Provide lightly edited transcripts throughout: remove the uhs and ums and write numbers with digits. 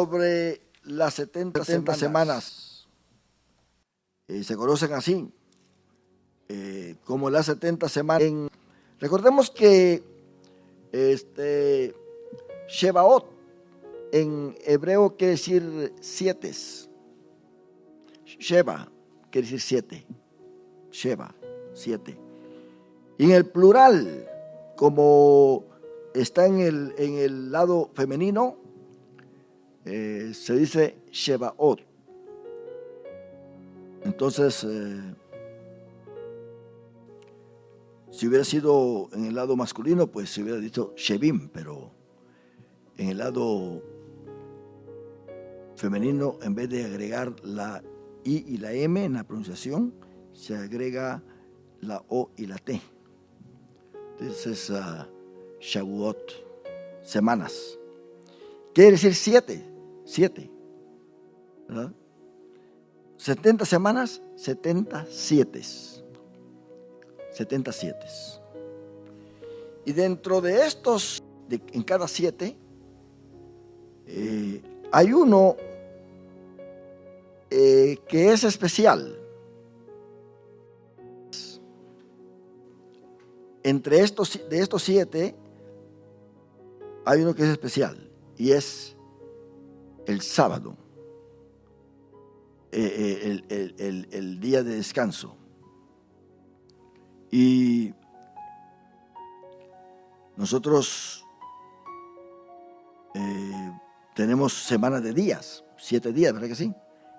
sobre las 70 semanas. Se conocen así, como las 70 semanas. Recordemos que Shebaot en hebreo quiere decir siete. Sheba quiere decir siete. Sheba, siete. Y en el plural, como está en el lado femenino, se dice Shebaot. Entonces, si hubiera sido en el lado masculino, pues se hubiera dicho Shebim, pero en el lado femenino, en vez de agregar la I y la M en la pronunciación, se agrega la O y la T. Entonces, Shavuot, semanas. Quiere decir siete, ¿verdad? 70 semanas, 77. Y dentro de estos, en cada 7, hay uno que es especial. De estos 7, hay uno que es especial, y es el sábado, el día de descanso. Y nosotros tenemos semana de días, 7 días, ¿verdad que sí?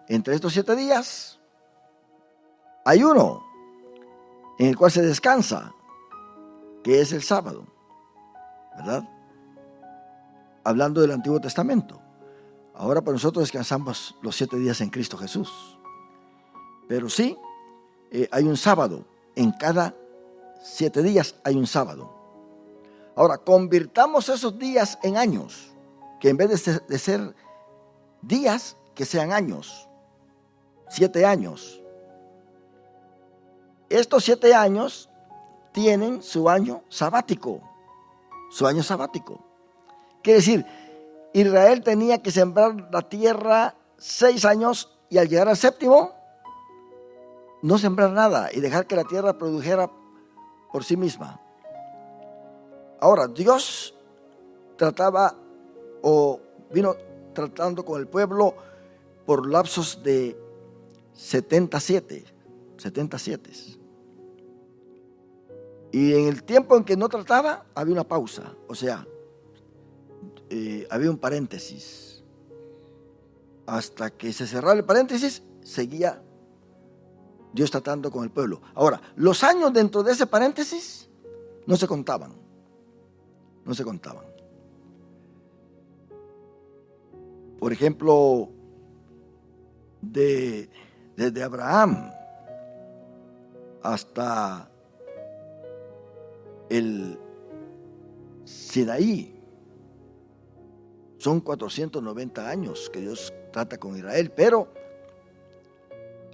Entre estos 7 días hay uno en el cual se descansa, que es el sábado, ¿verdad? Hablando del Antiguo Testamento. Ahora pues nosotros descansamos los 7 días en Cristo Jesús. Pero sí, hay un sábado. En cada 7 días hay un sábado. Ahora, convirtamos esos días en años, que en vez de ser días, que sean años. 7 años. Estos 7 años tienen su año sabático. Su año sabático. Quiere decir, Israel tenía que sembrar la tierra 6 años y al llegar al 7º, no sembrar nada y dejar que la tierra produjera por sí misma. Ahora, Dios vino tratando con el pueblo por lapsos de 77. Y en el tiempo en que no trataba, había una pausa, o sea, había un paréntesis. Hasta que se cerrara el paréntesis, seguía Dios tratando con el pueblo. Ahora, los años dentro de ese paréntesis no se contaban. Por ejemplo, desde Abraham hasta el Sinaí, son 490 años que Dios trata con Israel, pero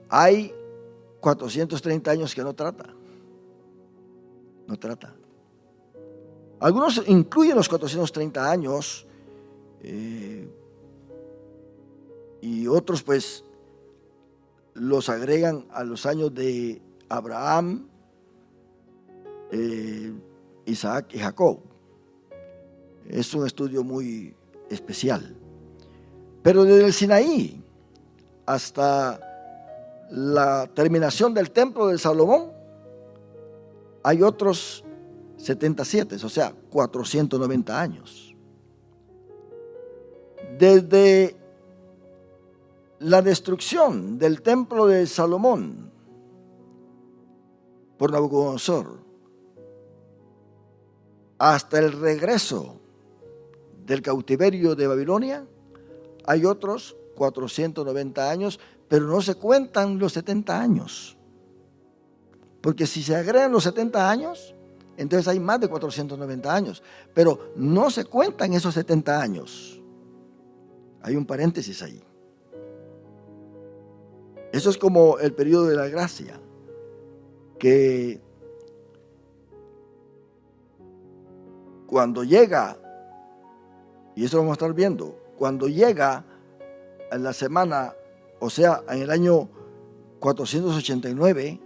hay 430 años que no trata. Algunos incluyen los 430 años y otros pues los agregan a los años de Abraham, Isaac y Jacob. Es un estudio muy especial. Pero desde el Sinaí hasta la terminación del templo de Salomón hay otros 77, o sea, 490 años. Desde la destrucción del templo de Salomón por Nabucodonosor hasta el regreso del cautiverio de Babilonia, hay otros 490 años, pero no se cuentan los 70 años. Porque si se agregan los 70 años, entonces hay más de 490 años. Pero no se cuentan esos 70 años. Hay un paréntesis ahí. Eso es como el periodo de la gracia, que cuando llega, y eso lo vamos a estar viendo, cuando llega en la semana, o sea, en el año 489,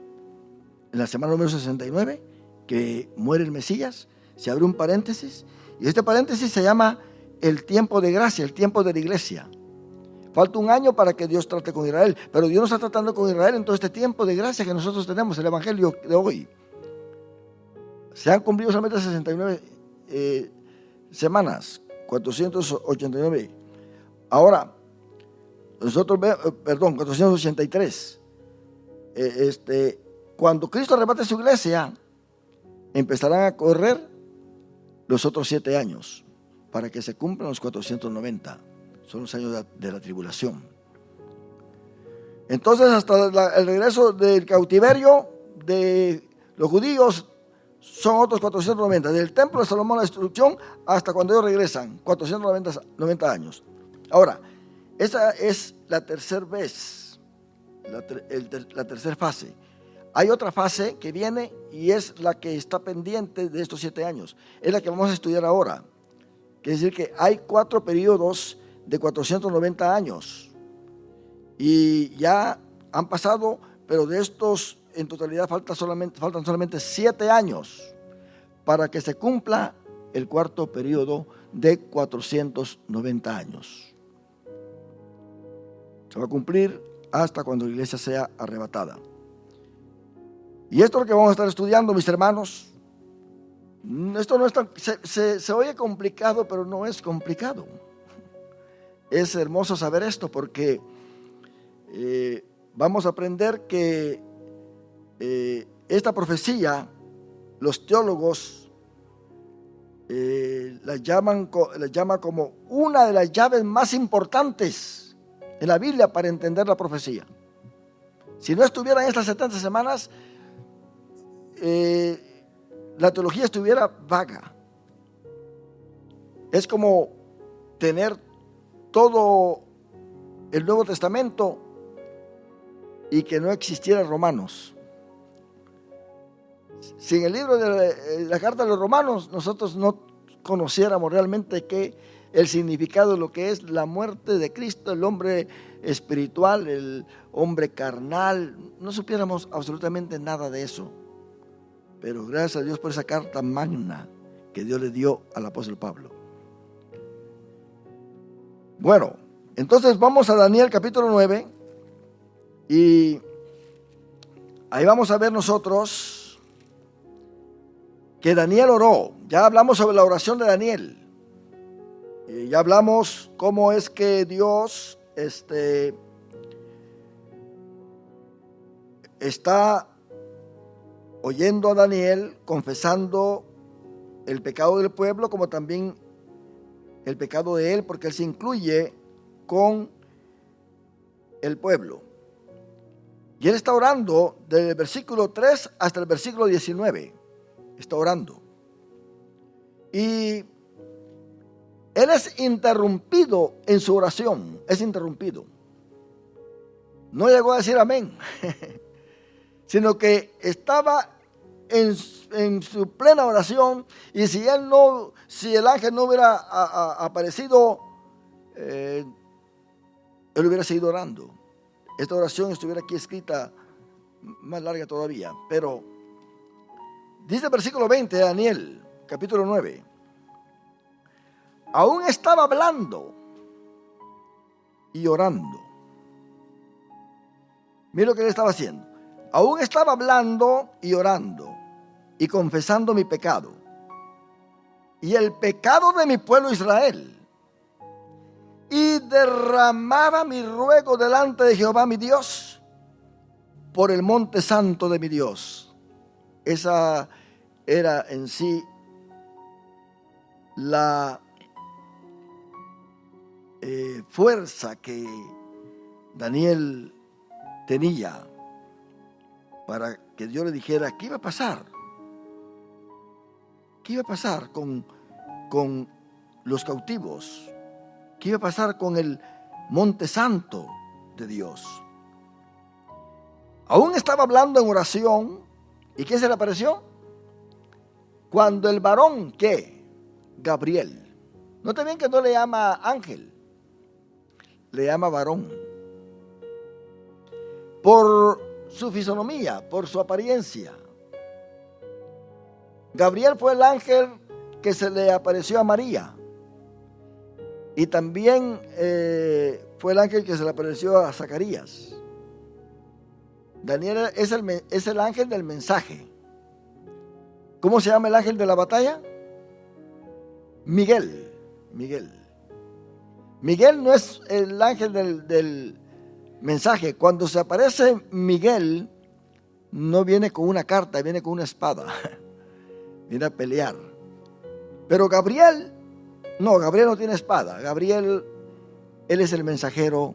en la semana número 69, que muere el Mesías, se abre un paréntesis, y este paréntesis se llama el tiempo de gracia, el tiempo de la iglesia. Falta un año para que Dios trate con Israel, pero Dios no está tratando con Israel en todo este tiempo de gracia que nosotros tenemos, el evangelio de hoy. Se han cumplido solamente 69 semanas, 489. Ahora, nosotros vemos, 483. Cuando Cristo arrebate su iglesia, empezarán a correr los otros 7 años para que se cumplan los 490. Son los años de la tribulación. Entonces, hasta el regreso del cautiverio de los judíos son otros 490. Del templo de Salomón a la destrucción hasta cuando ellos regresan, 490 años. Ahora, esa es la tercera vez, la tercera fase. Hay otra fase que viene y es la que está pendiente de estos 7 años. Es la que vamos a estudiar ahora. Quiere decir que hay 4 periodos de 490 años. Y ya han pasado, pero de estos en totalidad faltan solamente 7 años para que se cumpla el cuarto periodo de 490 años. Se va a cumplir hasta cuando la iglesia sea arrebatada. Y esto es lo que vamos a estar estudiando, mis hermanos. Esto no es tan, se oye complicado, pero no es complicado. Es hermoso saber esto porque vamos a aprender que esta profecía, los teólogos la llama como una de las llaves más importantes en la Biblia para entender la profecía. Si no estuvieran estas 70 semanas, la teología estuviera vaga. Es como tener todo el Nuevo Testamento y que no existiera Romanos. Si en el libro de la carta de los Romanos nosotros no conociéramos realmente el significado de lo que es la muerte de Cristo, el hombre espiritual, el hombre carnal, no supiéramos absolutamente nada de eso. Pero gracias a Dios por esa carta magna que Dios le dio al apóstol Pablo. Bueno, entonces vamos a Daniel capítulo 9 y ahí vamos a ver nosotros que Daniel oró. Ya hablamos sobre la oración de Daniel. Ya hablamos cómo es que Dios está oyendo a Daniel, confesando el pecado del pueblo, como también el pecado de él, porque él se incluye con el pueblo. Y él está orando desde el versículo 3 hasta el versículo 19. Está orando. Y él es interrumpido en su oración. Es interrumpido. No llegó a decir amén, sino que estaba en su plena oración, y si el ángel no hubiera aparecido, él hubiera seguido orando. Esta oración estuviera aquí escrita más larga todavía, pero dice el versículo 20 de Daniel, capítulo 9. Aún estaba hablando y orando. Mira lo que él estaba haciendo. Aún estaba hablando y orando y confesando mi pecado y el pecado de mi pueblo Israel, y derramaba mi ruego delante de Jehová mi Dios por el monte santo de mi Dios. Esa era en sí la fuerza que Daniel tenía para que Dios le dijera qué iba a pasar. ¿Qué iba a pasar con los cautivos? ¿Qué iba a pasar con el monte santo de Dios? Aún estaba hablando en oración. ¿Y quién se le apareció? Cuando el varón, ¿qué? Gabriel. Note bien que no le llama ángel. le llama varón por su fisonomía, por su apariencia. Gabriel fue el ángel que se le apareció a María. Y también fue el ángel que se le apareció a Zacarías. Daniel es el ángel del mensaje. ¿Cómo se llama el ángel de la batalla? Miguel. Miguel no es el ángel del mensaje. Cuando se aparece Miguel, no viene con una carta, viene con una espada. Viene a pelear. Pero Gabriel no tiene espada. Gabriel, él es el mensajero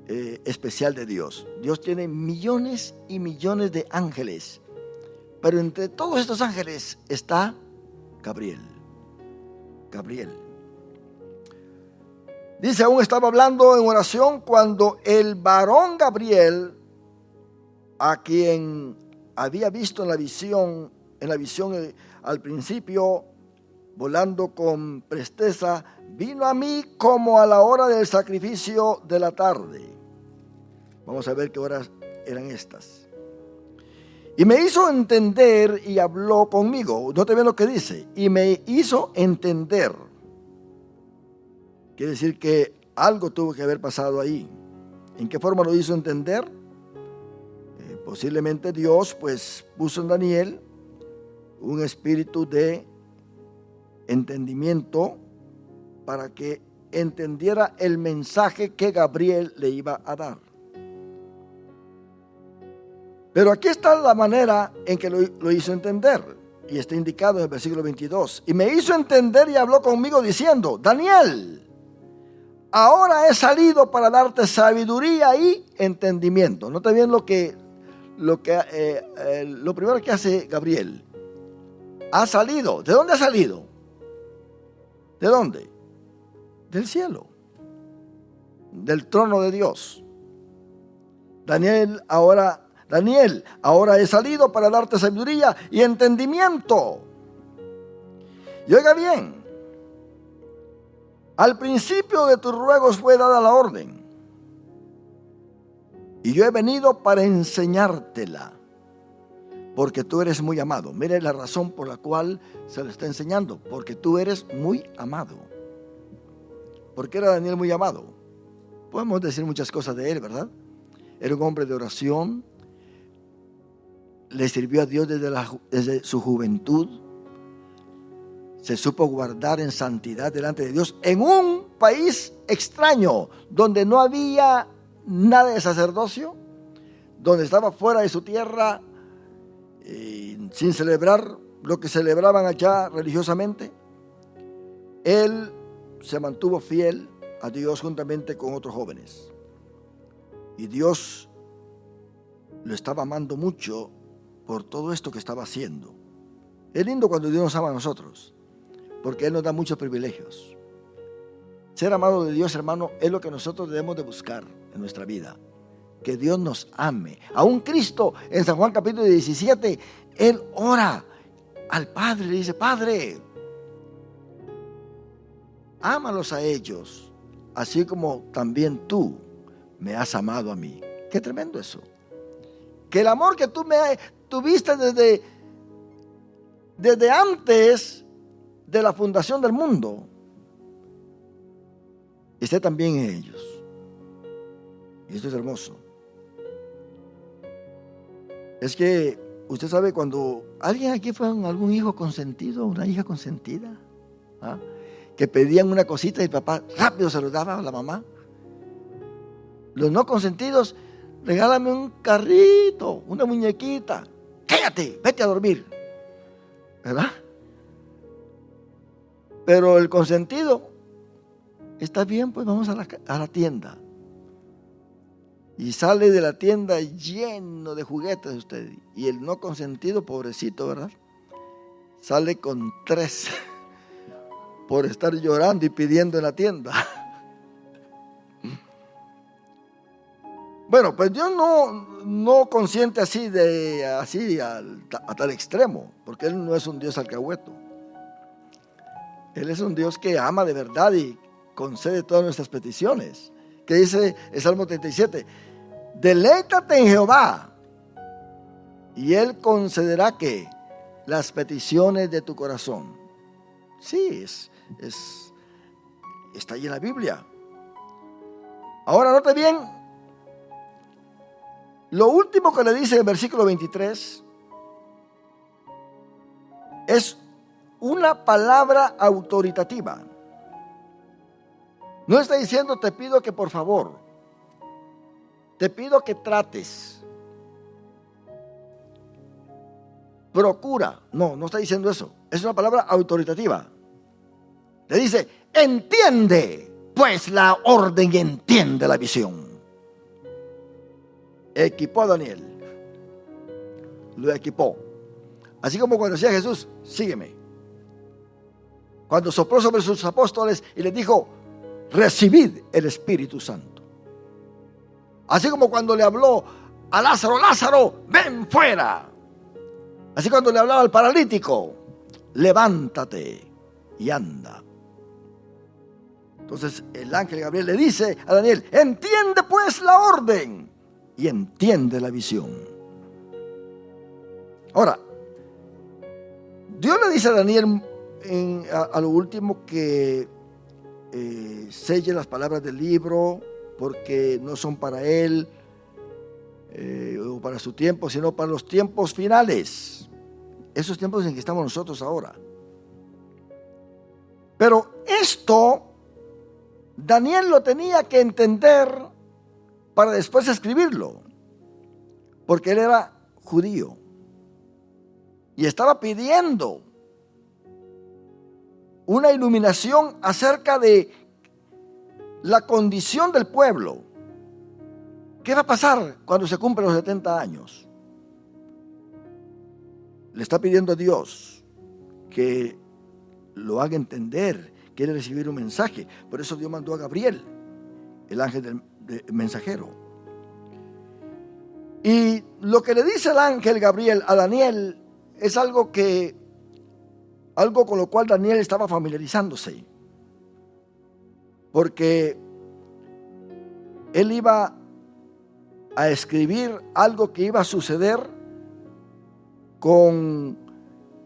especial de Dios. Dios tiene millones y millones de ángeles. Pero entre todos estos ángeles está Gabriel. Dice, aún estaba hablando en oración cuando el varón Gabriel, a quien había visto en la visión al principio, volando con presteza, vino a mí como a la hora del sacrificio de la tarde. Vamos a ver qué horas eran estas. Y me hizo entender y habló conmigo. Note bien lo que dice. Y me hizo entender. Quiere decir que algo tuvo que haber pasado ahí. ¿En qué forma lo hizo entender? Posiblemente Dios pues puso en Daniel un espíritu de entendimiento para que entendiera el mensaje que Gabriel le iba a dar. Pero aquí está la manera en que lo hizo entender, y está indicado en el versículo 22. Y me hizo entender y habló conmigo diciendo, Daniel, ahora he salido para darte sabiduría y entendimiento. Nota bien lo primero que hace Gabriel. Ha salido. ¿De dónde ha salido? ¿De dónde? Del cielo. Del trono de Dios. Daniel, ahora he salido para darte sabiduría y entendimiento. Y oiga bien, al principio de tus ruegos fue dada la orden, y yo he venido para enseñártela, porque tú eres muy amado. Mire la razón por la cual se lo está enseñando, porque tú eres muy amado. ¿Por qué era Daniel muy amado? Podemos decir muchas cosas de él, ¿verdad? Era un hombre de oración, le sirvió a Dios desde su juventud, se supo guardar en santidad delante de Dios en un país extraño, donde no había nada de sacerdocio, donde estaba fuera de su tierra, sin celebrar lo que celebraban allá religiosamente. Él se mantuvo fiel a Dios juntamente con otros jóvenes, y Dios lo estaba amando mucho por todo esto que estaba haciendo. Es lindo cuando Dios nos ama a nosotros, porque Él nos da muchos privilegios. Ser amado de Dios, hermano, es lo que nosotros debemos de buscar en nuestra vida. Que Dios nos ame. Aún Cristo, en San Juan capítulo 17, Él ora al Padre, le dice, Padre, ámalos a ellos, así como también tú me has amado a mí. Qué tremendo eso. Que el amor que tú me tuviste desde antes de la fundación del mundo esté también en ellos. Y esto es hermoso. Es que usted sabe, cuando alguien aquí fue algún hijo consentido, una hija consentida, ¿ah?, que pedían una cosita y el papá rápido se lo daba a la mamá. Los no consentidos, regálame un carrito, una muñequita, cállate, vete a dormir, ¿verdad? Pero el consentido, está bien, pues vamos a la tienda. Y sale de la tienda lleno de juguetes usted. Y el no consentido, pobrecito, ¿verdad? Sale con 3 por estar llorando y pidiendo en la tienda. Bueno, pues Dios no consiente así a tal extremo, porque Él no es un Dios alcahueto. Él es un Dios que ama de verdad y concede todas nuestras peticiones. que dice el Salmo 37, deleítate en Jehová y Él concederá que las peticiones de tu corazón. Sí, está ahí en la Biblia. Ahora note bien, lo último que le dice en el versículo 23 es una palabra autoritativa. No está diciendo te pido que por favor, te pido que trates, procura. No está diciendo eso. Es una palabra autoritativa. Le dice, entiende pues la orden y entiende la visión. Equipó a Daniel. Lo equipó. Así como cuando decía Jesús, sígueme. Cuando sopló sobre sus apóstoles y les dijo, recibid el Espíritu Santo. Así como cuando le habló a Lázaro, Lázaro, ven fuera. Así cuando le hablaba al paralítico, levántate y anda. Entonces el ángel Gabriel le dice a Daniel, entiende pues la orden y entiende la visión. Ahora, Dios le dice a Daniel a lo último que selle las palabras del libro porque no son para él o para su tiempo, sino para los tiempos finales, esos tiempos en que estamos nosotros ahora. Pero esto Daniel lo tenía que entender para después escribirlo, porque él era judío y estaba pidiendo una iluminación acerca de la condición del pueblo. ¿Qué va a pasar cuando se cumplen los 70 años? Le está pidiendo a Dios que lo haga entender, quiere recibir un mensaje. Por eso Dios mandó a Gabriel, el ángel del mensajero. Y lo que le dice el ángel Gabriel a Daniel es algo con lo cual Daniel estaba familiarizándose, porque él iba a escribir algo que iba a suceder con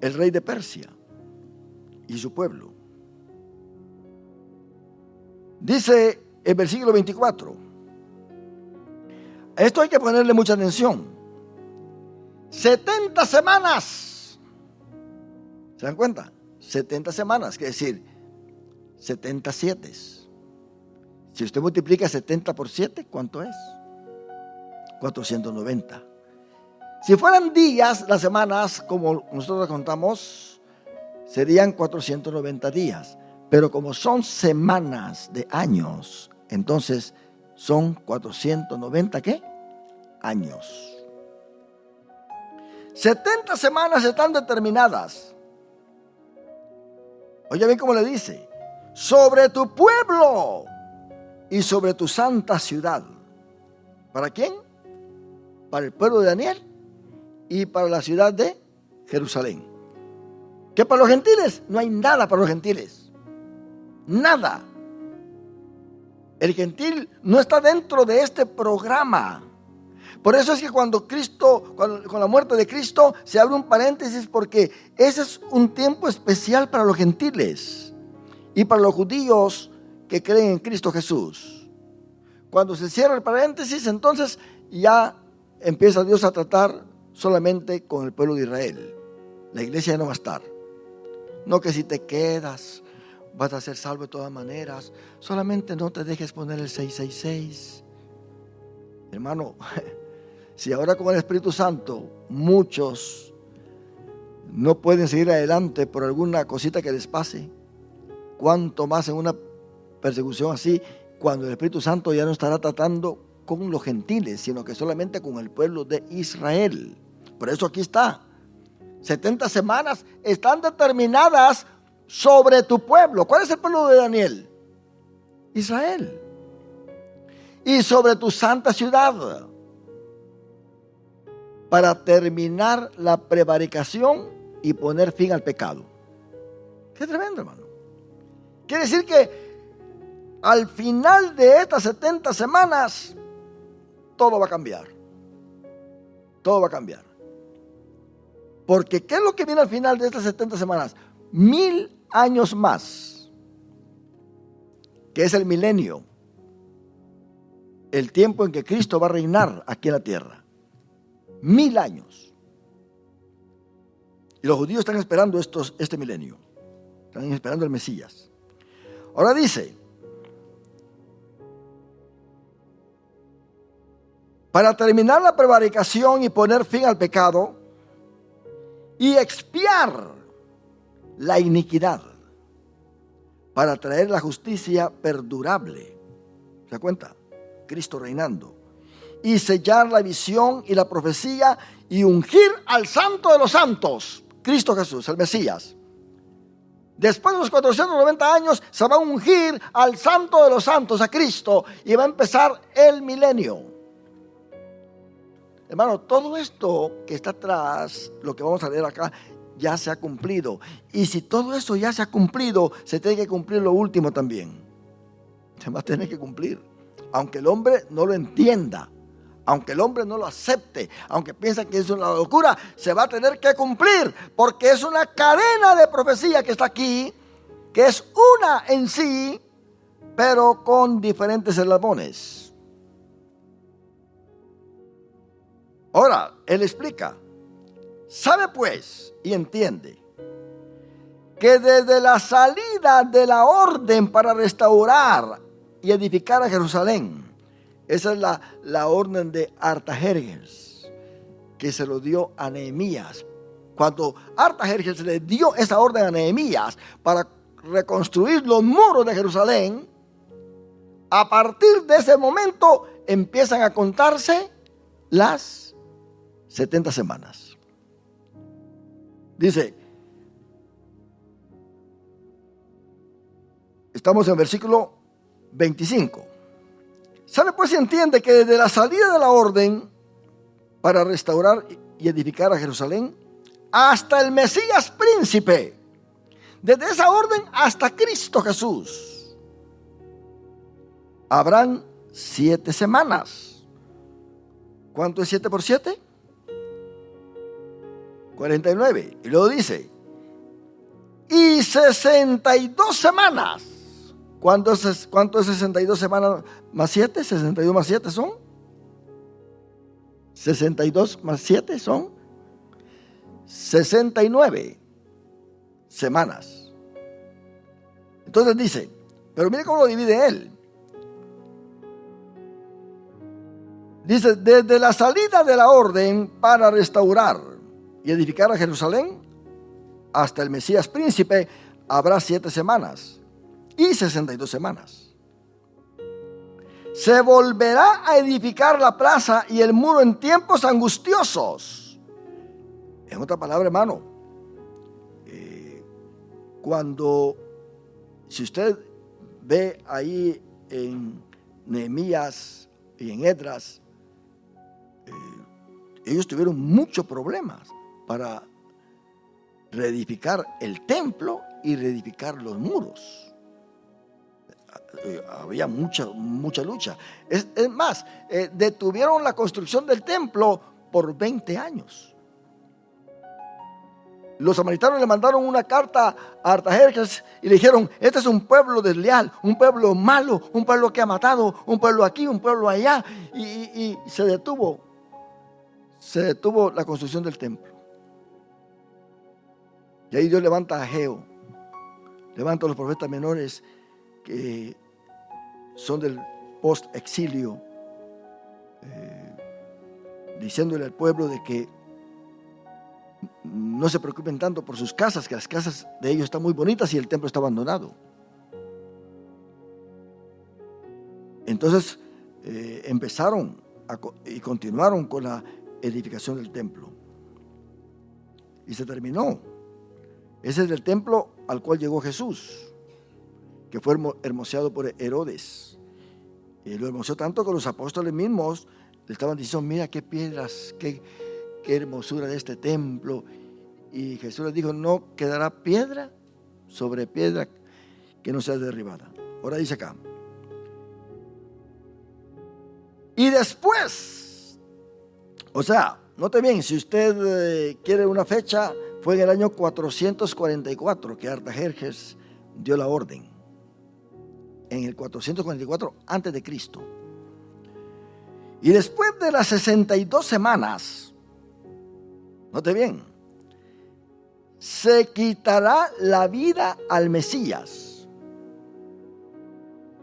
el rey de Persia y su pueblo. Dice el versículo 24, esto hay que ponerle mucha atención, 70 semanas, ¿se dan cuenta? 70 semanas, quiere decir 70 7. Si usted multiplica 70 por 7, ¿cuánto es? 490. Si fueran días, las semanas, como nosotros contamos, serían 490 días. Pero como son semanas de años, entonces son 490, ¿qué? Años. 70 semanas están determinadas. Oye bien cómo le dice, sobre tu pueblo y sobre tu santa ciudad. ¿Para quién? Para el pueblo de Daniel y para la ciudad de Jerusalén. ¿Qué para los gentiles? No hay nada para los gentiles. Nada. El gentil no está dentro de este programa. Por eso es que con la muerte de Cristo, se abre un paréntesis, porque ese es un tiempo especial para los gentiles y para los judíos que creen en Cristo Jesús. Cuando se cierra el paréntesis, entonces ya empieza Dios a tratar solamente con el pueblo de Israel. La iglesia ya no va a estar. No que si te quedas vas a ser salvo de todas maneras. Solamente no te dejes poner el 666. Hermano, si ahora con el Espíritu Santo muchos no pueden seguir adelante por alguna cosita que les pase, cuánto más en una persecución así, cuando el Espíritu Santo ya no estará tratando con los gentiles, sino que solamente con el pueblo de Israel. Por eso aquí está, 70 semanas están determinadas sobre tu pueblo. ¿Cuál es el pueblo de Daniel? Israel. Y sobre tu santa ciudad, para terminar la prevaricación y poner fin al pecado. Qué tremendo, hermano. Quiere decir que al final de estas 70 semanas, todo va a cambiar. Todo va a cambiar. Porque ¿qué es lo que viene al final de estas 70 semanas? 1000 años más, que es el milenio, el tiempo en que Cristo va a reinar aquí en la tierra. 1000 años. Y los judíos están esperando este milenio. Están esperando el Mesías. Ahora dice, para terminar la prevaricación y poner fin al pecado y expiar la iniquidad, para traer la justicia perdurable. ¿Se da cuenta? Cristo reinando. Y sellar la visión y la profecía y ungir al Santo de los Santos, Cristo Jesús, el Mesías. Después de los 490 años se va a ungir al Santo de los Santos, a Cristo, y va a empezar el milenio. Hermano, todo esto que está atrás, lo que vamos a leer acá, ya se ha cumplido. Y si todo eso ya se ha cumplido, se tiene que cumplir lo último también. Se va a tener que cumplir. Aunque el hombre no lo entienda, aunque el hombre no lo acepte, aunque piensa que es una locura, se va a tener que cumplir. Porque es una cadena de profecía que está aquí, que es una en sí, pero con diferentes eslabones. Ahora, él explica, sabe pues y entiende que desde la salida de la orden para restaurar y edificar a Jerusalén, esa es la orden de Artajerjes, que se lo dio a Nehemías. Cuando Artajerjes le dio esa orden a Nehemías para reconstruir los muros de Jerusalén, a partir de ese momento empiezan a contarse las 70 semanas. Dice, estamos en versículo 25. ¿Sabe pues si entiende que desde la salida de la orden para restaurar y edificar a Jerusalén hasta el Mesías príncipe, desde esa orden hasta Cristo Jesús, habrán 7 semanas? ¿Cuánto es 7 por 7? 49. Y luego dice, y 62 semanas. ¿Cuánto es 62 semanas más 7? 62 más 7 son 62 más 7 son 69 semanas. Entonces dice, pero mire cómo lo divide él. Dice, desde la salida de la orden para restaurar y edificar a Jerusalén hasta el Mesías príncipe habrá 7 semanas y 62 semanas. Se volverá a edificar la plaza y el muro en tiempos angustiosos. En otra palabra, hermano, si usted ve ahí en Nehemías y en Esdras, ellos tuvieron muchos problemas para reedificar el templo y reedificar los muros. Había mucha lucha. Es más, detuvieron la construcción del templo por 20 años. Los samaritanos le mandaron una carta a Artajerjes y le dijeron, este es un pueblo desleal, un pueblo malo, un pueblo que ha matado, un pueblo aquí, un pueblo allá. Y se detuvo la construcción del templo. Y ahí Dios levanta a Ageo, levanta a los profetas menores que son del post-exilio, diciéndole al pueblo de que no se preocupen tanto por sus casas, que las casas de ellos están muy bonitas y el templo está abandonado. Entonces empezaron y continuaron con la edificación del templo. Y se terminó. Ese es el templo al cual llegó Jesús, que fue hermoseado por Herodes. Y lo hermoseó tanto que los apóstoles mismos le estaban diciendo, mira qué piedras, qué hermosura de este templo. Y Jesús les dijo, no quedará piedra sobre piedra que no sea derribada. Ahora dice acá, Y después, o sea, note bien, si usted quiere una fecha, fue en el año 444 que Artajerjes dio la orden. En el 444 antes de Cristo. Y después de las 62 semanas, note bien, se quitará la vida al Mesías.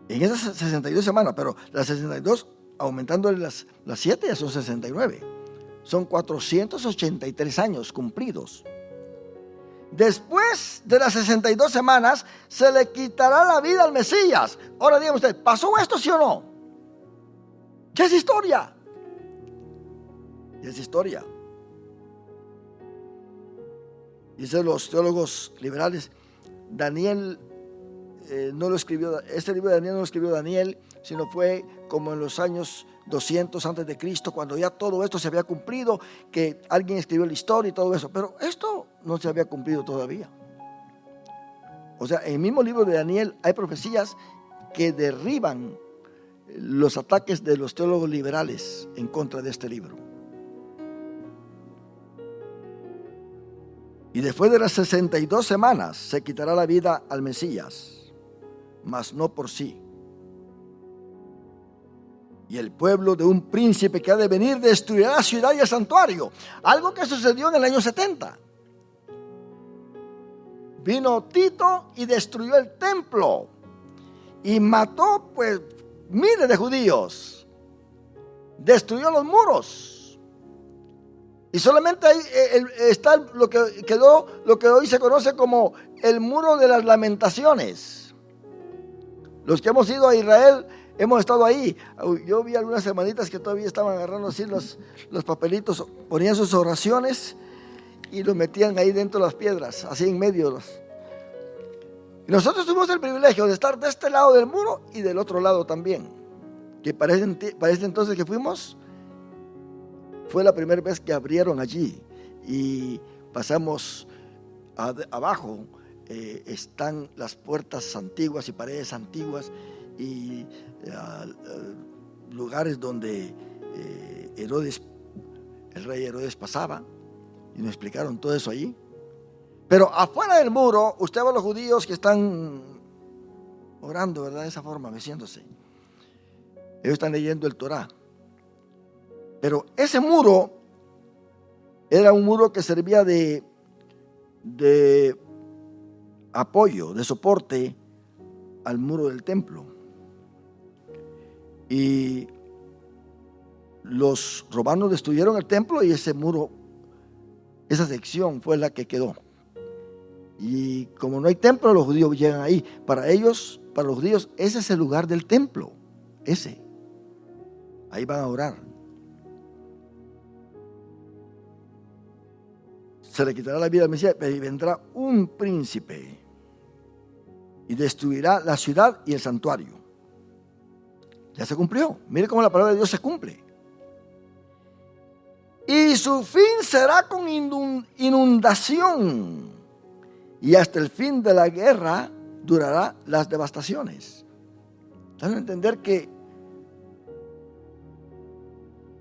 En esas 62 semanas, pero las 62 aumentándole las 7 ya son 69. Son 483 años cumplidos. Después de las 62 semanas se le quitará la vida al Mesías. Ahora dígame usted, ¿pasó esto sí o no? Ya es historia. Ya es historia. Dicen los teólogos liberales, Daniel no lo escribió, este libro de Daniel no lo escribió Daniel, sino fue como en los años 200 antes de Cristo, cuando ya todo esto se había cumplido, que alguien escribió la historia y todo eso, pero esto no se había cumplido todavía. O sea, en el mismo libro de Daniel hay profecías que derriban los ataques de los teólogos liberales en contra de este libro. Y después de las 62 semanas se quitará la vida al Mesías, mas no por sí. Y el pueblo de un príncipe que ha de venir destruirá la ciudad y el santuario. Algo que sucedió en el año 70. Vino Tito y destruyó el templo. Y mató pues miles de judíos. Destruyó los muros. Y solamente ahí está lo que quedó, lo que hoy se conoce como el muro de las lamentaciones. Los que hemos ido a Israel hemos estado ahí. Yo vi algunas hermanitas que todavía estaban agarrando así los papelitos, ponían sus oraciones y los metían ahí dentro de las piedras, así en medio. Y nosotros tuvimos el privilegio de estar de este lado del muro y del otro lado también. Que para este entonces que fuimos, fue la primera vez que abrieron allí y pasamos abajo. Están las puertas antiguas y paredes antiguas y lugares donde Herodes, el rey Herodes pasaba, y nos explicaron todo eso allí. Pero afuera del muro, usted ve a los judíos que están orando, ¿verdad? De esa forma, meciéndose. Ellos están leyendo el Torá. Pero ese muro era un muro que servía de apoyo, de soporte al muro del templo. Y los romanos destruyeron el templo y ese muro, esa sección fue la que quedó. Y como no hay templo, los judíos llegan ahí. Para ellos, para los judíos, ese es el lugar del templo. Ese. Ahí van a orar. Se le quitará la vida al Mesías y vendrá un príncipe y destruirá la ciudad y el santuario. Ya se cumplió. Mire cómo la palabra de Dios se cumple. Y su fin será con inundación. Y hasta el fin de la guerra durará las devastaciones. ¿Saben a entender que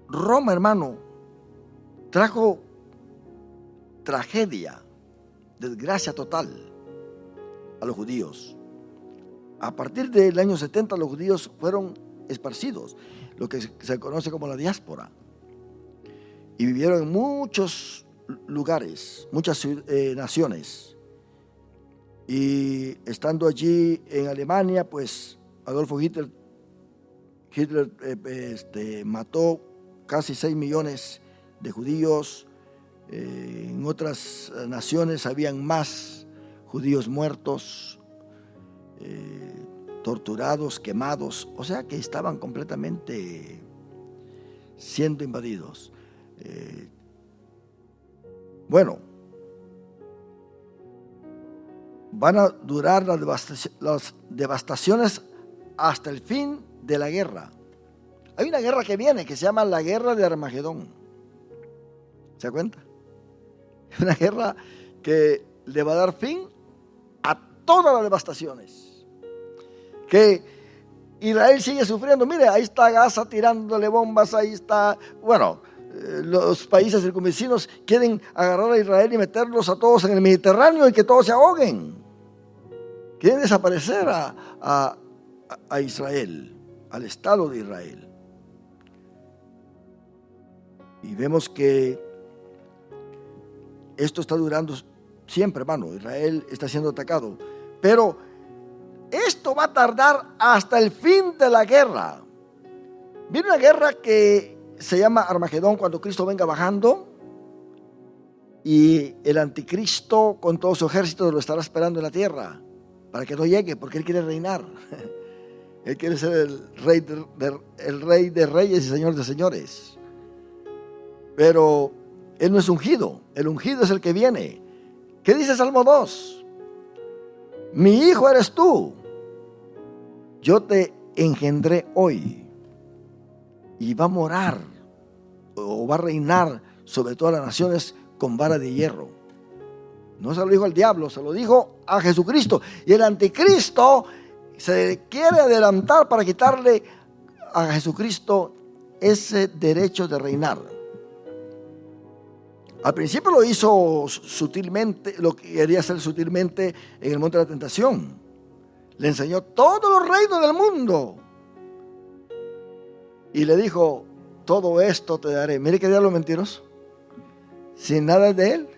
Roma, hermano, trajo tragedia, desgracia total a los judíos? A partir del año 70 los judíos fueron esparcidos, lo que se conoce como la diáspora, y vivieron en muchos lugares, muchas naciones. Y estando allí en Alemania, pues Adolfo Hitler mató casi 6 millones de judíos. En otras naciones habían más judíos muertos, torturados, quemados, o sea que estaban completamente siendo invadidos. Bueno, van a durar las devastaciones hasta el fin de la guerra. Hay una guerra que viene que se llama la guerra de Armagedón. ¿Se da cuenta? Es una guerra que le va a dar fin a todas las devastaciones. Que Israel sigue sufriendo. Mire, ahí está Gaza tirándole bombas, ahí está, bueno, los países circunvecinos quieren agarrar a Israel y meterlos a todos en el Mediterráneo y que todos se ahoguen. Quieren desaparecer a Israel, al Estado de Israel. Y vemos que esto está durando siempre, hermano. Israel está siendo atacado. Pero esto va a tardar hasta el fin de la guerra. Viene una guerra que se llama Armagedón, cuando Cristo venga bajando. Y el anticristo con todo su ejército lo estará esperando en la tierra para que no llegue, porque él quiere reinar. Él quiere ser el rey de reyes y señor de señores. Pero él no es ungido. El ungido es el que viene. ¿Qué dice Salmo 2? Mi hijo eres tú. Yo te engendré hoy. Y va a morar o va a reinar sobre todas las naciones con vara de hierro. No se lo dijo al diablo, se lo dijo a Jesucristo. Y el anticristo se quiere adelantar para quitarle a Jesucristo ese derecho de reinar. Al principio lo hizo sutilmente, lo que quería hacer sutilmente en el monte de la tentación. Le enseñó todos los reinos del mundo. Y le dijo, todo esto te daré. Mire qué diablo mentiroso. Sin nada de él.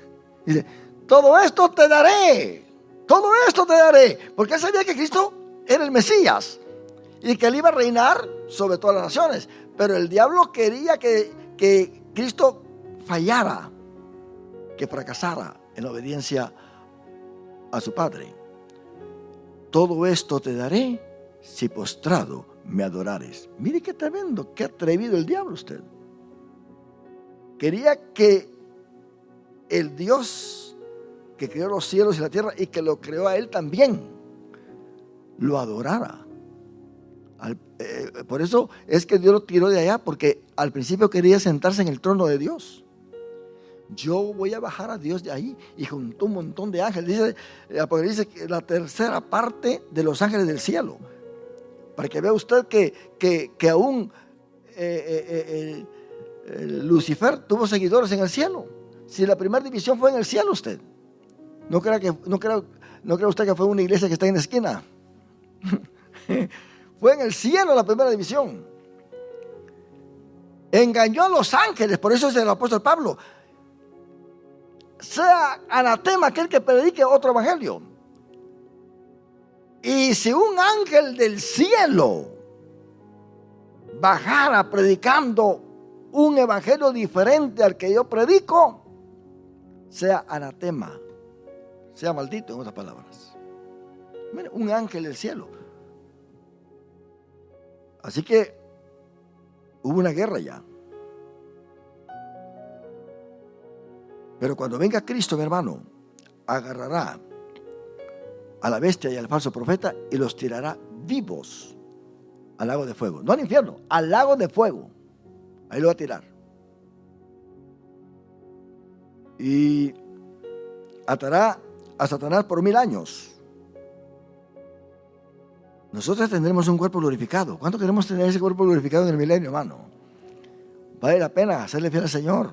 Dice, todo esto te daré. Todo esto te daré. Porque él sabía que Cristo era el Mesías. Y que él iba a reinar sobre todas las naciones. Pero el diablo quería que Cristo fallara, que fracasara en la obediencia a su Padre. Todo esto te daré si postrado me adorares. Mire qué tremendo, qué atrevido el diablo usted. Quería que el Dios que creó los cielos y la tierra y que lo creó a él también, lo adorara. Por eso es que Dios lo tiró de allá, porque al principio quería sentarse en el trono de Dios. Yo voy a bajar a Dios de ahí, y juntó un montón de ángeles. Dice Apocalipsis que la tercera parte de los ángeles del cielo, para que vea usted que aún Lucifer tuvo seguidores en el cielo. Si la primera división fue en el cielo, usted no crea usted que fue una iglesia que está en la esquina. Fue en el cielo la primera división. Engañó a los ángeles. Por eso es el apóstol Pablo: sea anatema aquel que predique otro evangelio. Y si un ángel del cielo bajara predicando un evangelio diferente al que yo predico, sea anatema, sea maldito, en otras palabras. Mire, un ángel del cielo. Así que hubo una guerra ya. Pero cuando venga Cristo, mi hermano, agarrará a la bestia y al falso profeta y los tirará vivos al lago de fuego. No al infierno, al lago de fuego. Ahí lo va a tirar. Y atará a Satanás por 1000 años. Nosotros tendremos un cuerpo glorificado. ¿Cuánto queremos tener ese cuerpo glorificado en el milenio, hermano? Vale la pena hacerle fiel al Señor.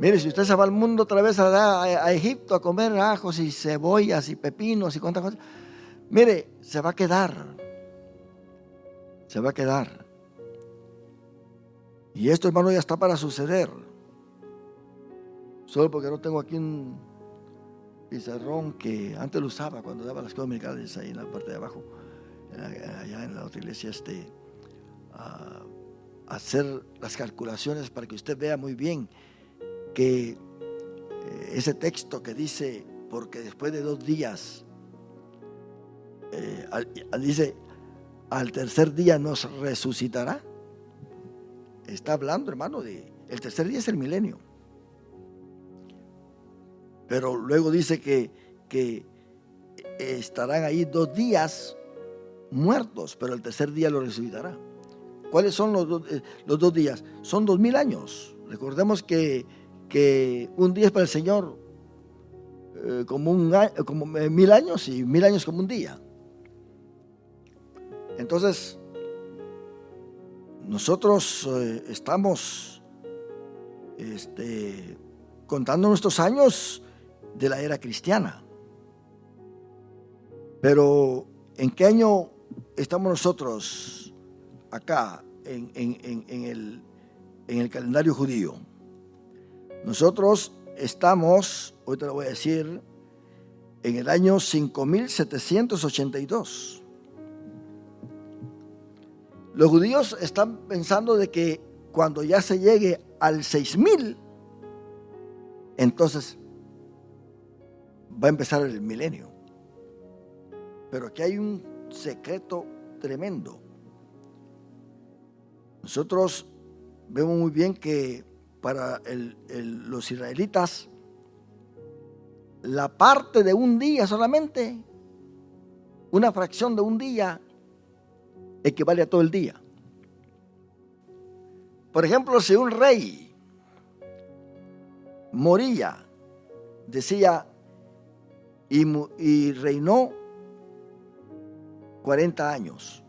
Mire, si usted se va al mundo otra vez a Egipto a comer ajos y cebollas y pepinos y cuántas cosas, mire, se va a quedar. Se va a quedar. Y esto, hermano, ya está para suceder. Solo porque no tengo aquí un pizarrón que antes lo usaba cuando daba las escuelas dominicales ahí en la parte de abajo, allá en la otra iglesia, hacer las calculaciones para que usted vea muy bien que ese texto que dice, porque después de 2 días, dice, al tercer día nos resucitará. Está hablando, hermano, el tercer día es el milenio. Pero luego dice que estarán ahí 2 días muertos, pero el tercer día lo resucitará. ¿Cuáles son los 2 días? Son 2000 años. Recordemos que un día es para el Señor como 1000 años, y 1000 años como un día. Entonces, nosotros estamos contando nuestros años de la era cristiana. Pero, ¿en qué año estamos nosotros acá en el calendario judío? Nosotros estamos, hoy te lo voy a decir, en el año 5782. Los judíos están pensando de que cuando ya se llegue al 6000, entonces va a empezar el milenio. Pero aquí hay un secreto tremendo. Nosotros vemos muy bien que para los israelitas, la parte de un día solamente, una fracción de un día, equivale a todo el día. Por ejemplo, si un rey moría, decía, y reinó 40 años,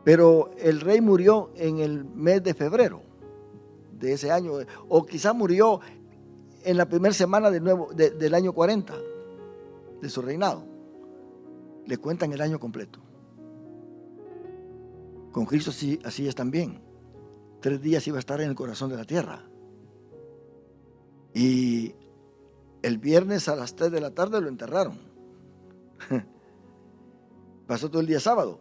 pero el rey murió en el mes de febrero de ese año, o quizá murió en la primera semana del año 40 de su reinado. Le cuentan el año completo. Con Cristo así es también. 3 días iba a estar en el corazón de la tierra. Y el viernes a las 3 de la tarde lo enterraron. Pasó todo el día sábado.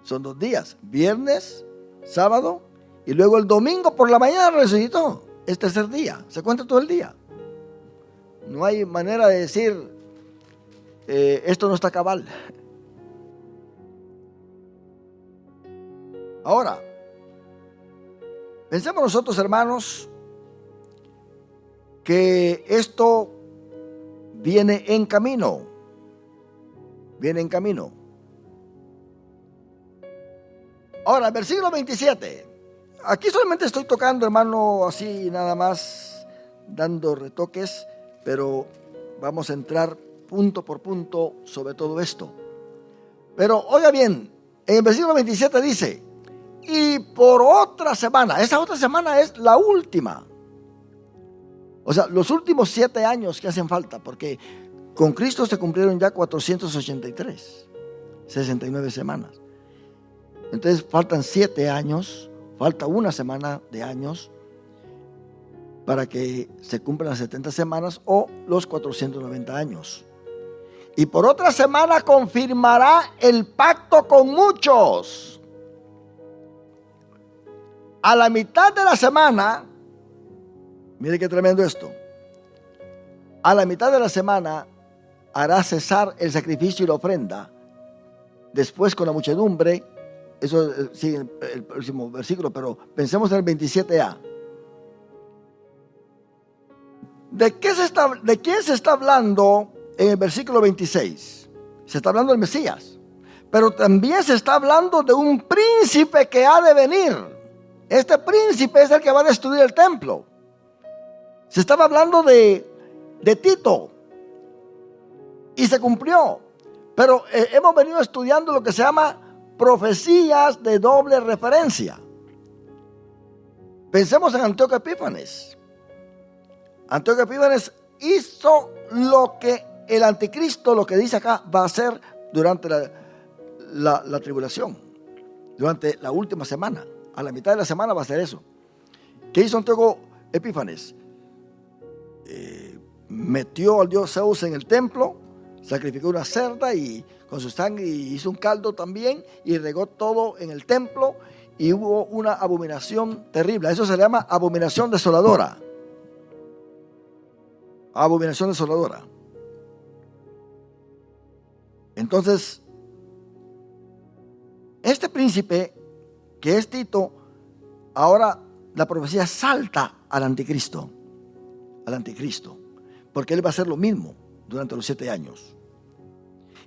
Son 2 días. Viernes, sábado, y luego el domingo por la mañana resucitó. Es tercer día. Se cuenta todo el día. No hay manera de decir, esto no está cabal. Ahora, pensemos nosotros, hermanos, que esto viene en camino. Viene en camino. Ahora, versículo 27. Aquí solamente estoy tocando, hermano, así nada más, dando retoques, pero vamos a entrar punto por punto sobre todo esto. Pero oiga bien, en el versículo 27 dice, y por otra semana, esa otra semana es la última. O sea, los últimos 7 años que hacen falta, porque con Cristo se cumplieron ya 483, 69 semanas. Entonces faltan 7 años, falta una semana de años para que se cumplan las 70 semanas o los 490 años. Y por otra semana confirmará el pacto con muchos. A la mitad de la semana, mire qué tremendo esto, a la mitad de la semana hará cesar el sacrificio y la ofrenda. Después con la muchedumbre, eso sigue el próximo versículo, pero pensemos en el 27a. ¿De quién se está hablando en el versículo 26? Se está hablando del Mesías, pero también se está hablando de un príncipe que ha de venir. Este príncipe es el que va a destruir el templo. Se estaba hablando de Tito y se cumplió, pero hemos venido estudiando lo que se llama profecías de doble referencia. Pensemos en Antíoco Epífanes. Antíoco Epífanes hizo lo que el anticristo, lo que dice acá, va a hacer durante la tribulación, durante la última semana. A la mitad de la semana va a hacer eso. ¿Qué hizo Antíoco Epífanes? Metió al dios Zeus en el templo, sacrificó una cerda y con su sangre hizo un caldo también y regó todo en el templo y hubo una abominación terrible. Eso se le llama abominación desoladora. Abominación desoladora. Entonces, este príncipe que es Tito, ahora la profecía salta al anticristo, porque él va a hacer lo mismo durante los 7 años.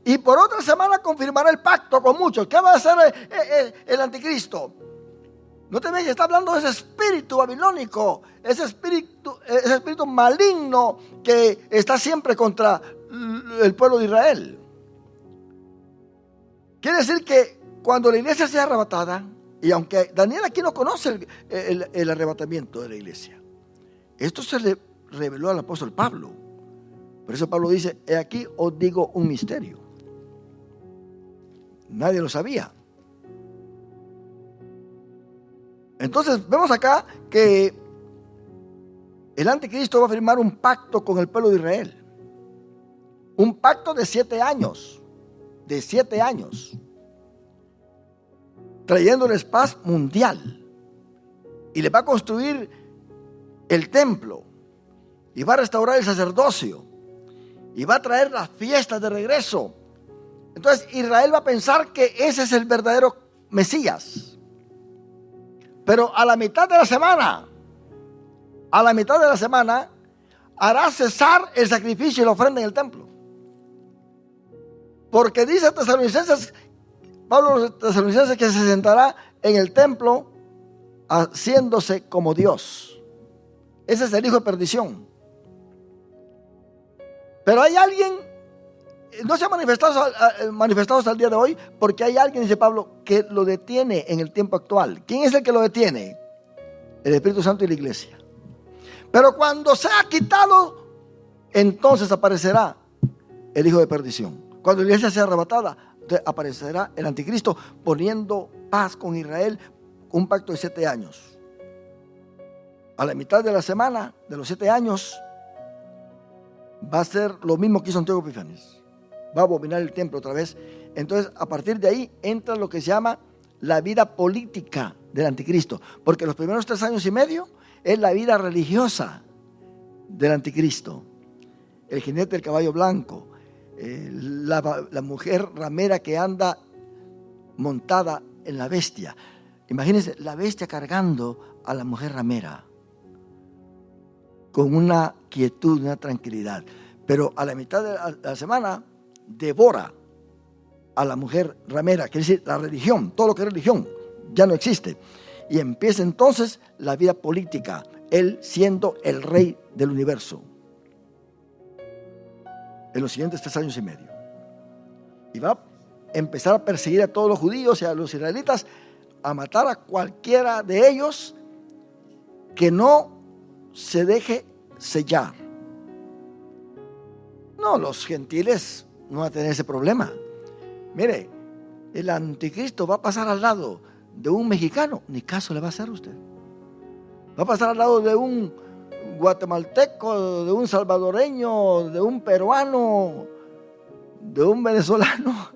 Y por otra semana confirmará el pacto con muchos. ¿Qué va a hacer el anticristo? No te veas, está hablando de ese espíritu babilónico, ese espíritu maligno que está siempre contra el pueblo de Israel. Quiere decir que cuando la iglesia sea arrebatada, y aunque Daniel aquí no conoce el arrebatamiento de la iglesia, esto se le reveló al apóstol Pablo. Por eso Pablo dice: he aquí os digo un misterio. Nadie lo sabía. Entonces vemos acá que el anticristo va a firmar un pacto con el pueblo de Israel. Un pacto de 7 años. De 7 años. Trayéndoles paz mundial. Y le va a construir el templo. Y va a restaurar el sacerdocio. Y va a traer las fiestas de regreso. Entonces Israel va a pensar que ese es el verdadero Mesías. Pero a la mitad de la semana, hará cesar el sacrificio y la ofrenda en el templo. Porque dice Pablo a los tesalonicenses, que se sentará en el templo haciéndose como Dios. Ese es el hijo de perdición. Pero hay alguien, no se ha manifestado hasta el día de hoy, porque hay alguien, dice Pablo, que lo detiene en el tiempo actual. ¿Quién es el que lo detiene? El Espíritu Santo y la iglesia. Pero cuando sea quitado, entonces aparecerá el hijo de perdición. Cuando la iglesia sea arrebatada, aparecerá el anticristo poniendo paz con Israel, un pacto de 7 años. A la mitad de la semana, de los 7 años, va a ser lo mismo que hizo Antíoco Epífanes. Va a abominar el templo otra vez. Entonces, a partir de ahí entra lo que se llama la vida política del anticristo, porque los primeros 3 años y medio es la vida religiosa del anticristo. El jinete del caballo blanco, la mujer ramera que anda montada en la bestia. Imagínense la bestia cargando a la mujer ramera con una quietud, una tranquilidad. Pero a la mitad de la semana devora a la mujer ramera, quiere decir la religión, todo lo que es religión ya no existe. Y empieza entonces la vida política, él siendo el rey del universo en los siguientes 3 años y medio. Y va a empezar a perseguir a todos los judíos y a los israelitas, a matar a cualquiera de ellos que no se deje sellar. No, los gentiles no van a tener ese problema. Mire, el anticristo va a pasar al lado de un mexicano, ni caso le va a hacer a usted. Va a pasar al lado de un guatemalteco, de un salvadoreño, de un peruano, de un venezolano.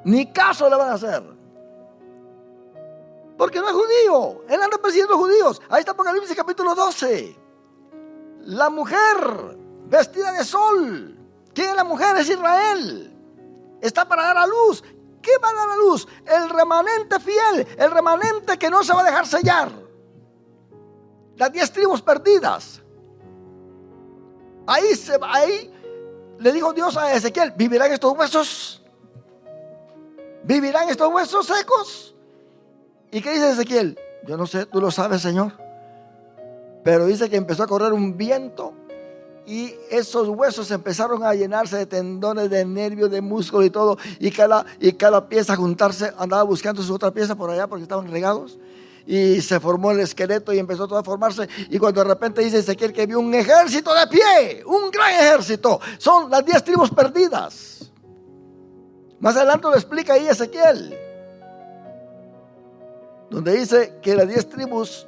Ni caso le van a hacer. Porque no es judío. Él anda persiguiendo judíos. Ahí está Apocalipsis capítulo 12. La mujer vestida de sol. ¿Quién es la mujer? Es Israel. Está para dar a luz. ¿Qué va a dar a luz? El remanente fiel. El remanente que no se va a dejar sellar. Las 10 tribus perdidas. Ahí le dijo Dios a Ezequiel: ¿vivirán estos huesos? ¿Vivirán estos huesos secos? ¿Y qué dice Ezequiel? Yo no sé, tú lo sabes, Señor. Pero dice que empezó a correr un viento y esos huesos empezaron a llenarse de tendones, de nervios, de músculos y todo. Y cada pieza a juntarse, andaba buscando su otra pieza por allá porque estaban regados. Y se formó el esqueleto y empezó todo a formarse. Y cuando de repente dice Ezequiel que vio un ejército de pie, un gran ejército. Son las 10 tribus perdidas. Más adelante lo explica ahí Ezequiel, donde dice que las 10 tribus,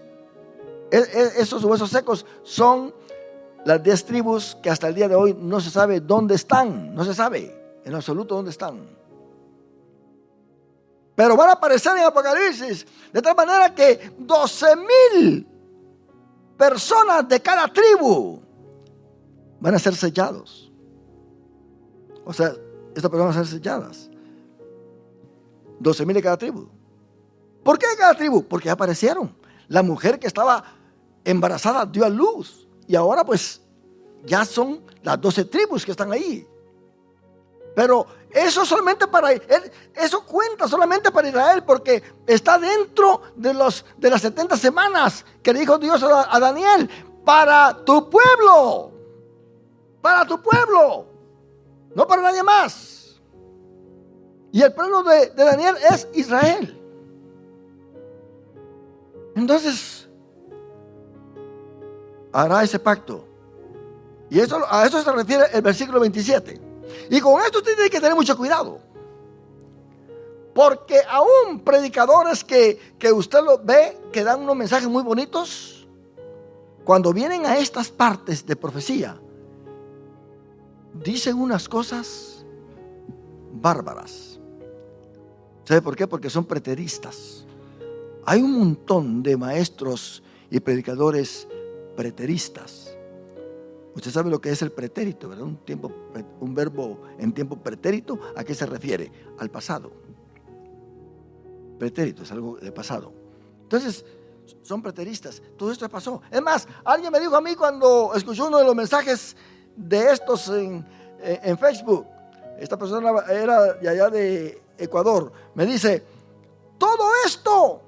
esos huesos secos, son las 10 tribus que hasta el día de hoy no se sabe dónde están. No se sabe en absoluto dónde están. Pero van a aparecer en Apocalipsis, de tal manera que 12,000 personas de cada tribu van a ser sellados. O sea, estas personas van a ser selladas. 12,000 de cada tribu. ¿Por qué de cada tribu? Porque ya aparecieron. La mujer que estaba embarazada dio a luz. Y ahora pues ya son las 12 tribus que están ahí. Pero eso solamente para él, eso cuenta solamente para Israel, porque está dentro de las 70 semanas que le dijo Dios a Daniel: para tu pueblo, no para nadie más. Y el pueblo de Daniel es Israel. Entonces, hará ese pacto. Y a eso se refiere el versículo 27. Y con esto usted tiene que tener mucho cuidado. Porque aún predicadores que usted lo ve, que dan unos mensajes muy bonitos, cuando vienen a estas partes de profecía, dicen unas cosas bárbaras. ¿Sabe por qué? Porque son preteristas. Hay un montón de maestros y predicadores preteristas. Usted sabe lo que es el pretérito, ¿verdad? Un verbo en tiempo pretérito. ¿A qué se refiere? Al pasado. Pretérito es algo de pasado. Entonces, son preteristas. Todo esto pasó. Es más, alguien me dijo a mí cuando escuchó uno de los mensajes de estos en Facebook. Esta persona era de allá de Ecuador. Me dice: todo esto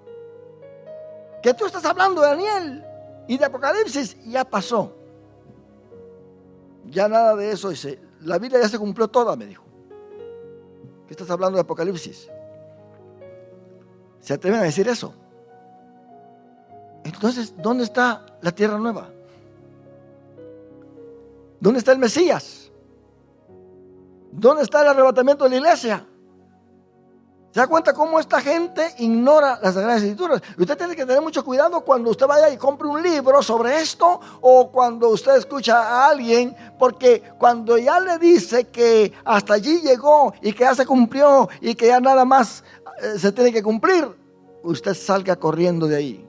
que tú estás hablando de Daniel y de Apocalipsis ya pasó. Ya nada de eso. Dice, la Biblia ya se cumplió toda, me dijo. ¿Qué estás hablando de Apocalipsis? ¿Se atreven a decir eso? Entonces, ¿dónde está la tierra nueva? ¿Dónde está el Mesías? ¿Dónde está el arrebatamiento de la iglesia? ¿Se da cuenta cómo esta gente ignora las Sagradas Escrituras? Usted tiene que tener mucho cuidado cuando usted vaya y compre un libro sobre esto, o cuando usted escucha a alguien, porque cuando ya le dice que hasta allí llegó y que ya se cumplió y que ya nada más se tiene que cumplir, usted salga corriendo de ahí.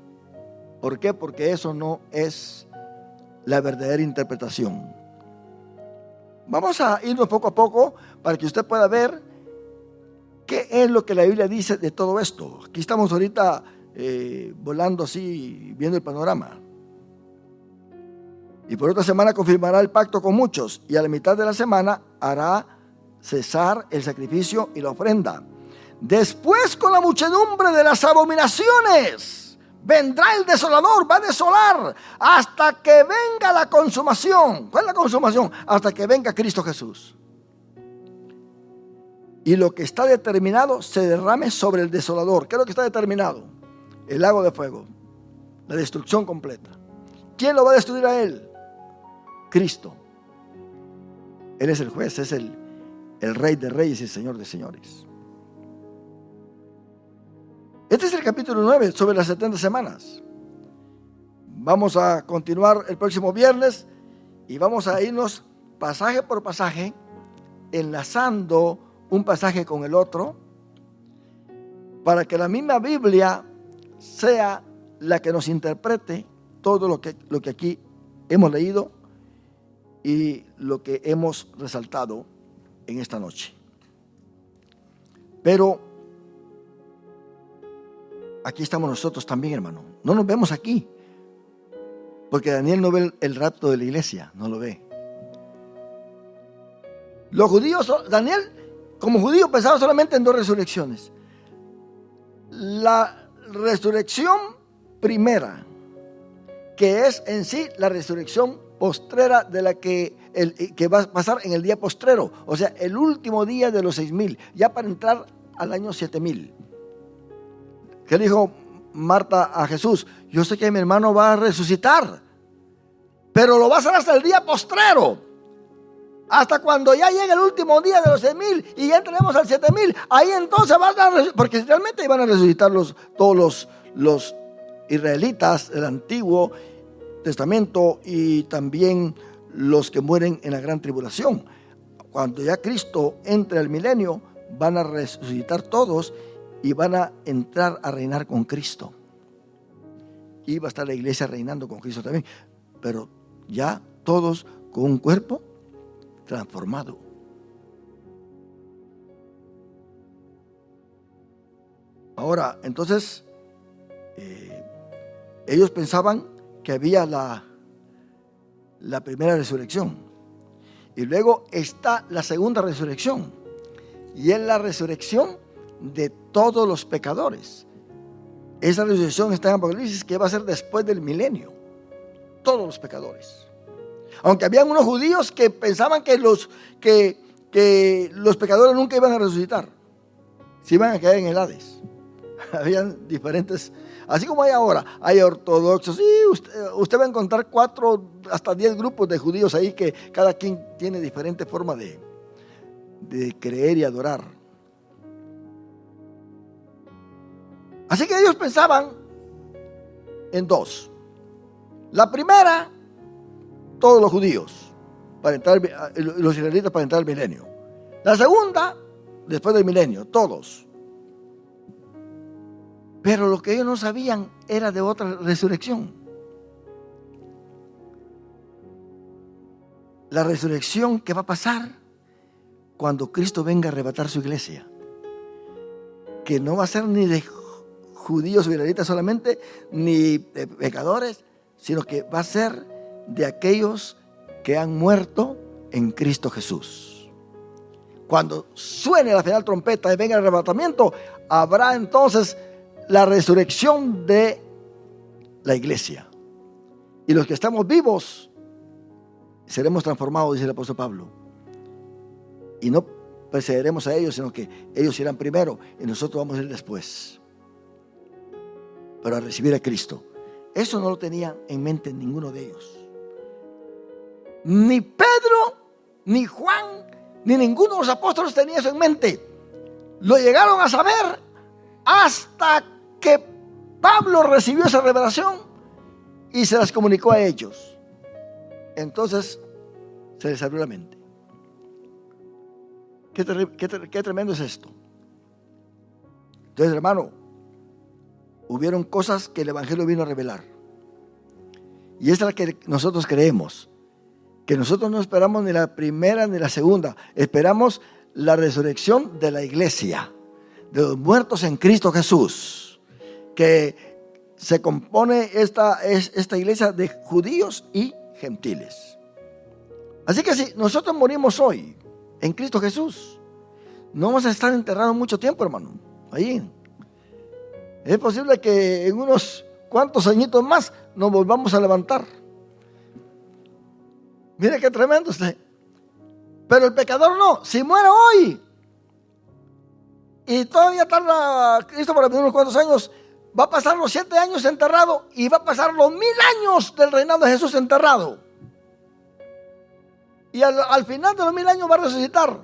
¿Por qué? Porque eso no es la verdadera interpretación. Vamos a irnos poco a poco para que usted pueda ver qué es lo que la Biblia dice de todo esto. Aquí estamos ahorita volando así, viendo el panorama. Y por otra semana confirmará el pacto con muchos, y a la mitad de la semana hará cesar el sacrificio y la ofrenda. Después, con la muchedumbre de las abominaciones, vendrá el desolador, va a desolar hasta que venga la consumación. ¿Cuál es la consumación? Hasta que venga Cristo Jesús. Y lo que está determinado se derrame sobre el desolador. ¿Qué es lo que está determinado? El lago de fuego, la destrucción completa. ¿Quién lo va a destruir a él? Cristo. Él es el juez, es el rey de reyes y el señor de señores. Este es el capítulo 9 sobre las 70 semanas. Vamos a continuar el próximo viernes y vamos a irnos pasaje por pasaje, enlazando un pasaje con el otro, para que la misma Biblia sea la que nos interprete todo lo que aquí hemos leído y lo que hemos resaltado en esta noche. Pero aquí estamos nosotros también, hermano. No nos vemos aquí, porque Daniel no ve el rapto de la iglesia, no lo ve. Los judíos, Daniel como judío pensaba solamente en dos resurrecciones. La resurrección primera, que es en sí la resurrección postrera de la que va a pasar en el día postrero, o sea, el último día de los 6,000, ya para entrar al año 7,000. ¿Qué dijo Marta a Jesús? Yo sé que mi hermano va a resucitar, pero lo va a hacer hasta el día postrero. Hasta cuando ya llegue el último día de los 6,000 y ya entremos al 7,000, ahí entonces van a resucitar, porque realmente iban a resucitar todos los israelitas del Antiguo Testamento y también los que mueren en la gran tribulación. Cuando ya Cristo entre al milenio, van a resucitar todos y van a entrar a reinar con Cristo. Y va a estar la iglesia reinando con Cristo también, pero ya todos con un cuerpo transformado. Ahora, entonces, ellos pensaban que había la primera resurrección, y luego está la segunda resurrección, y es la resurrección de todos los pecadores. Esa resurrección está en Apocalipsis, que va a ser después del milenio. Todos los pecadores. Aunque habían unos judíos que pensaban que los pecadores nunca iban a resucitar. se iban a caer en el Hades. Habían diferentes, así como hay ahora, hay ortodoxos, sí, usted va a encontrar 4 hasta 10 grupos de judíos ahí que cada quien tiene diferente forma de creer y adorar. Así que ellos pensaban en 2. La primera, todos los judíos, para entrar, los israelitas para entrar al milenio. La segunda, después del milenio, todos. Pero lo que ellos no sabían era de otra resurrección. La resurrección que va a pasar cuando Cristo venga a arrebatar su iglesia. Que no va a ser ni de judíos o israelitas solamente, ni de pecadores, sino que va a ser de aquellos que han muerto en Cristo Jesús. Cuando suene la final trompeta y venga el arrebatamiento, habrá entonces la resurrección de la iglesia. Y los que estamos vivos seremos transformados, dice el apóstol Pablo. Y no precederemos a ellos, sino que ellos irán primero y nosotros vamos a ir después. Pero a recibir a Cristo. Eso no lo tenía en mente ninguno de ellos. Ni Pedro, ni Juan, ni ninguno de los apóstoles tenía eso en mente. Lo llegaron a saber hasta que Pablo recibió esa revelación y se las comunicó a ellos. Entonces se les abrió la mente. Qué tremendo es esto. Entonces, hermano, hubieron cosas que el Evangelio vino a revelar. Y esta es la que nosotros creemos. Que nosotros no esperamos ni la primera ni la segunda. Esperamos la resurrección de la iglesia, de los muertos en Cristo Jesús. Que se compone esta iglesia de judíos y gentiles. Así que si nosotros morimos hoy en Cristo Jesús, no vamos a estar enterrados mucho tiempo, hermano. Ahí. Es posible que en unos cuantos añitos más nos volvamos a levantar. Mire qué tremendo usted. Pero el pecador no. Si muere hoy y todavía tarda Cristo para venir unos cuantos años, va a pasar los 7 años enterrado y va a pasar los 1000 años del reinado de Jesús enterrado. Y al final de los 1000 años va a resucitar.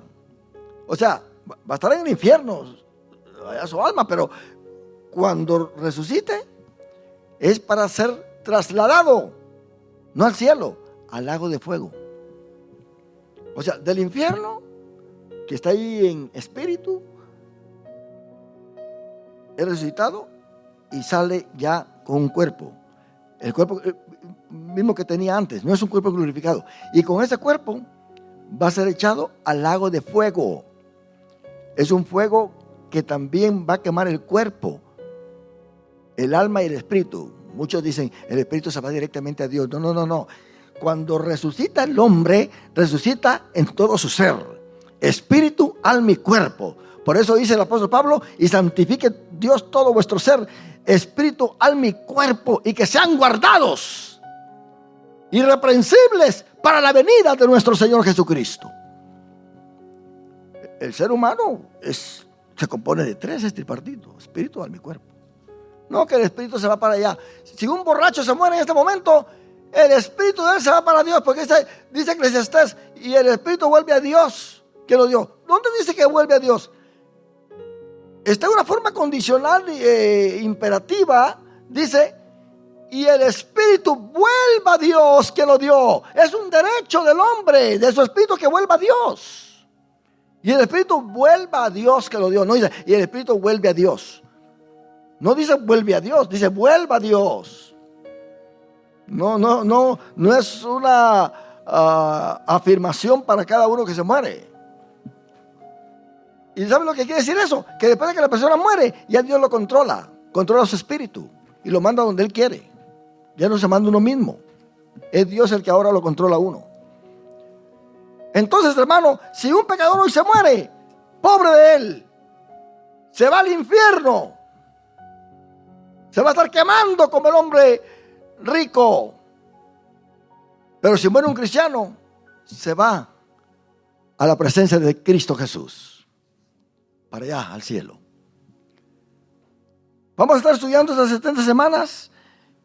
O sea, va a estar en el infierno, vaya su alma, pero cuando resucite es para ser trasladado, no al cielo, al lago de fuego. O sea, del infierno, que está ahí en espíritu, es resucitado y sale ya con un cuerpo. El cuerpo mismo que tenía antes, no es un cuerpo glorificado. Y con ese cuerpo va a ser echado al lago de fuego. Es un fuego que también va a quemar el cuerpo, el alma y el espíritu. Muchos dicen, el espíritu se va directamente a Dios. No. Cuando resucita el hombre, resucita en todo su ser. Espíritu, alma y cuerpo. Por eso dice el apóstol Pablo, y santifique Dios todo vuestro ser, espíritu, alma y cuerpo, y que sean guardados, irreprensibles, para la venida de nuestro Señor Jesucristo. El ser humano se compone de 3 tripartitos: espíritu, alma y cuerpo. No que el espíritu se va para allá. Si un borracho se muere en este momento, el espíritu de él se va para Dios, porque dice Eclesiastés, y el espíritu vuelve a Dios que lo dio. ¿Dónde dice que vuelve a Dios? Está en una forma condicional imperativa. Dice, y el espíritu vuelva a Dios que lo dio. Es un derecho del hombre, de su espíritu, que vuelva a Dios. Y el espíritu vuelva a Dios que lo dio. No dice, y el espíritu vuelve a Dios. No dice vuelve a Dios, dice vuelva a Dios. No es una afirmación para cada uno que se muere. ¿Y saben lo que quiere decir eso? Que después de que la persona muere, ya Dios lo controla su espíritu y lo manda donde Él quiere. Ya no se manda uno mismo. Es Dios el que ahora lo controla a uno. Entonces, hermano, si un pecador hoy se muere, pobre de él, se va al infierno. Se va a estar quemando como el hombre rico. Pero si muere un cristiano, se va a la presencia de Cristo Jesús, para allá, al cielo. Vamos a estar estudiando estas 70 semanas,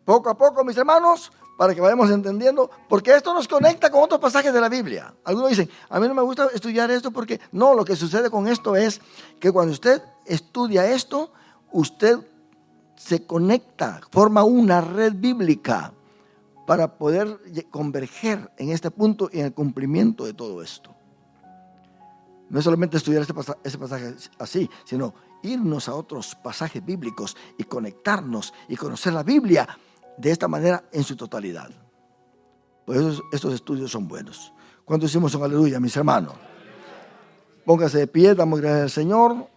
poco a poco, mis hermanos, para que vayamos entendiendo, porque esto nos conecta con otros pasajes de la Biblia. Algunos dicen, a mí no me gusta estudiar esto porque no, lo que sucede con esto es que cuando usted estudia esto, usted se conecta, forma una red bíblica para poder converger en este punto y en el cumplimiento de todo esto. No es solamente estudiar ese pasaje así, sino irnos a otros pasajes bíblicos y conectarnos y conocer la Biblia de esta manera en su totalidad. Por eso estos estudios son buenos. ¿Cuántos decimos un aleluya, mis hermanos? Póngase de pie, damos gracias al Señor.